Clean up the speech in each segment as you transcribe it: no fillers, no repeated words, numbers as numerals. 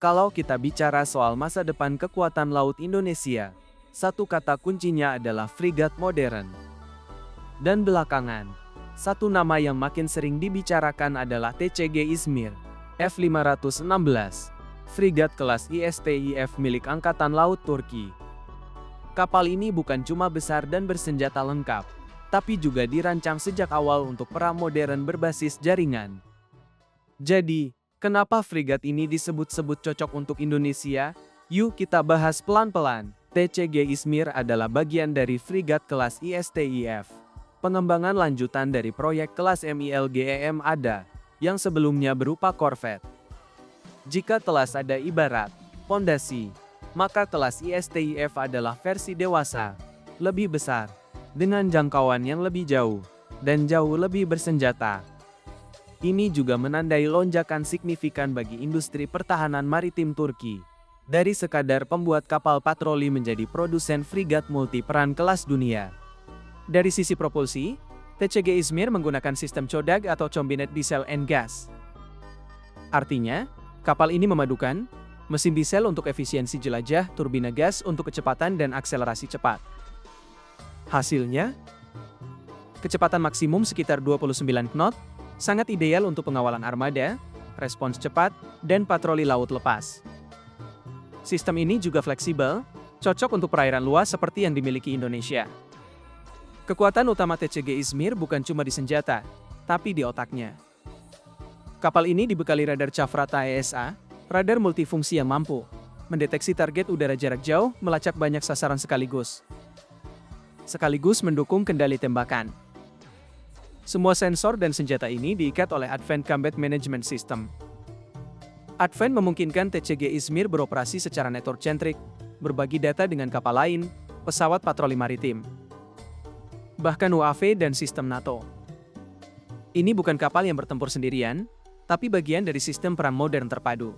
Kalau kita bicara soal masa depan kekuatan laut Indonesia, satu kata kuncinya adalah frigat modern. Dan belakangan, satu nama yang makin sering dibicarakan adalah TCG Izmir F516, frigat kelas ISTIF milik Angkatan Laut Turki. Kapal ini bukan cuma besar dan bersenjata lengkap, tapi juga dirancang sejak awal untuk perang modern berbasis jaringan. Jadi, kenapa frigat ini disebut-sebut cocok untuk Indonesia? Yuk kita bahas pelan-pelan. TCG Izmir adalah bagian dari frigat kelas ISTIF. Pengembangan lanjutan dari proyek kelas MILGEM ADA, yang sebelumnya berupa korvet. Jika kelas ADA ibarat pondasi, maka kelas ISTIF adalah versi dewasa, lebih besar, dengan jangkauan yang lebih jauh, dan jauh lebih bersenjata. Ini juga menandai lonjakan signifikan bagi industri pertahanan maritim Turki. Dari sekadar pembuat kapal patroli menjadi produsen frigat multiperan kelas dunia. Dari sisi propulsi, TCG Izmir menggunakan sistem CODAG atau Combined Diesel and Gas. Artinya, kapal ini memadukan mesin diesel untuk efisiensi jelajah, turbina gas untuk kecepatan dan akselerasi cepat. Hasilnya, kecepatan maksimum sekitar 29 knot, sangat ideal untuk pengawalan armada, respons cepat, dan patroli laut lepas. Sistem ini juga fleksibel, cocok untuk perairan luas seperti yang dimiliki Indonesia. Kekuatan utama TCG Izmir bukan cuma di senjata, tapi di otaknya. Kapal ini dibekali radar Cafrata ESA, radar multifungsi yang mampu mendeteksi target udara jarak jauh, melacak banyak sasaran sekaligus mendukung kendali tembakan. Semua sensor dan senjata ini diikat oleh Advanced Combat Management System. Advent memungkinkan TCG Izmir beroperasi secara network-centric, berbagi data dengan kapal lain, pesawat patroli maritim, bahkan UAV dan sistem NATO. Ini bukan kapal yang bertempur sendirian, tapi bagian dari sistem perang modern terpadu.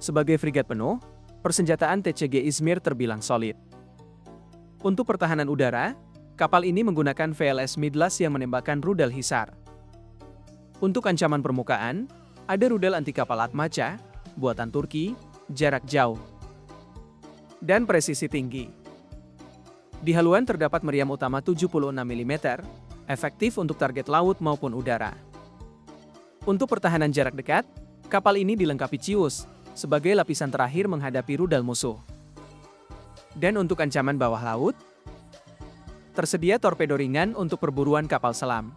Sebagai frigat penuh, persenjataan TCG Izmir terbilang solid. Untuk pertahanan udara, kapal ini menggunakan VLS Midlas yang menembakkan rudal Hisar. Untuk ancaman permukaan, ada rudal anti kapal Atmaca, buatan Turki, jarak jauh, dan presisi tinggi. Di haluan terdapat meriam utama 76 mm, efektif untuk target laut maupun udara. Untuk pertahanan jarak dekat, kapal ini dilengkapi Cius, sebagai lapisan terakhir menghadapi rudal musuh. Dan untuk ancaman bawah laut, tersedia torpedo ringan untuk perburuan kapal selam.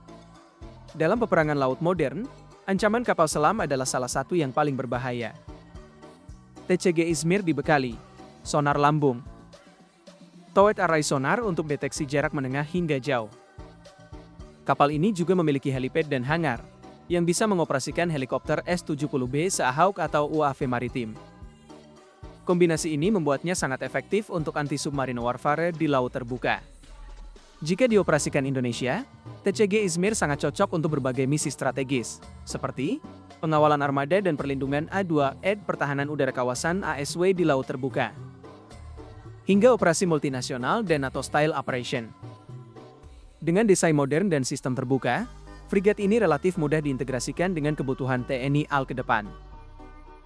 Dalam peperangan laut modern, ancaman kapal selam adalah salah satu yang paling berbahaya. TCG Izmir dibekali sonar lambung, towed array sonar untuk deteksi jarak menengah hingga jauh. Kapal ini juga memiliki helipad dan hangar, yang bisa mengoperasikan helikopter S-70B Seahawk atau UAV maritim. Kombinasi ini membuatnya sangat efektif untuk anti-submarine warfare di laut terbuka. Jika dioperasikan Indonesia, TCG Izmir sangat cocok untuk berbagai misi strategis, seperti pengawalan armada dan perlindungan A2 pertahanan udara kawasan ASW di laut terbuka, hingga operasi multinasional dan NATO-style operation. Dengan desain modern dan sistem terbuka, frigat ini relatif mudah diintegrasikan dengan kebutuhan TNI AL ke depan.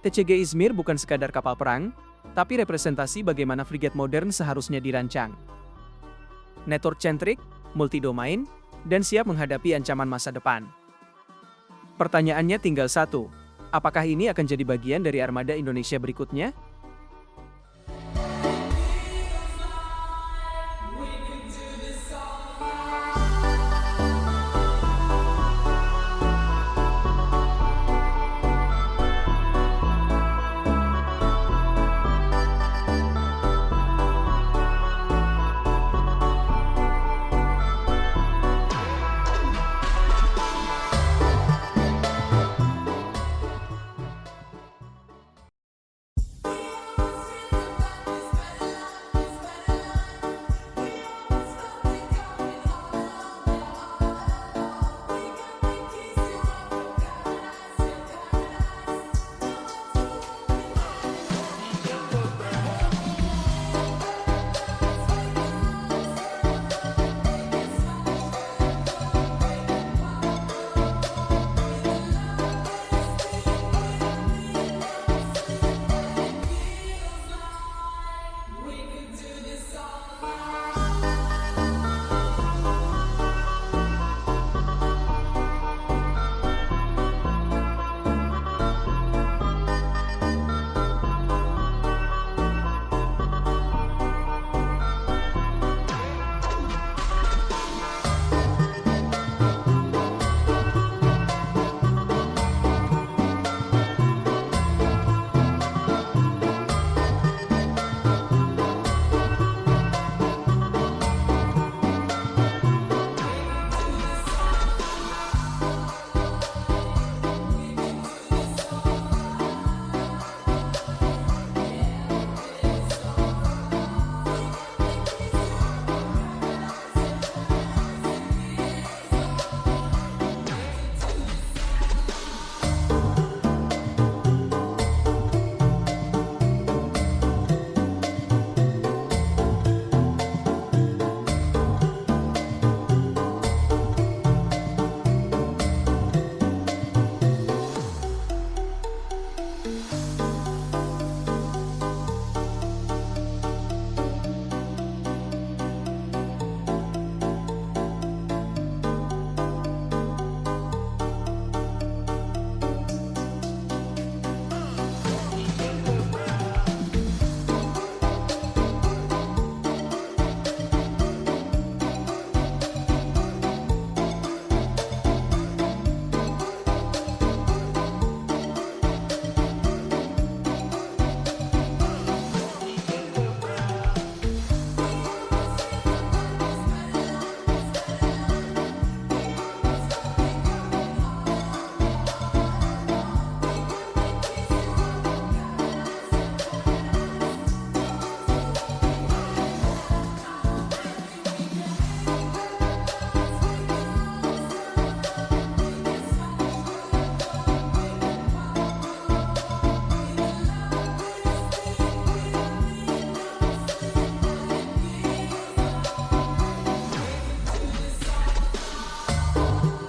TCG Izmir bukan sekadar kapal perang, tapi representasi bagaimana frigat modern seharusnya dirancang. Network-centric, multi-domain, dan siap menghadapi ancaman masa depan. Pertanyaannya tinggal satu, apakah ini akan jadi bagian dari armada Indonesia berikutnya?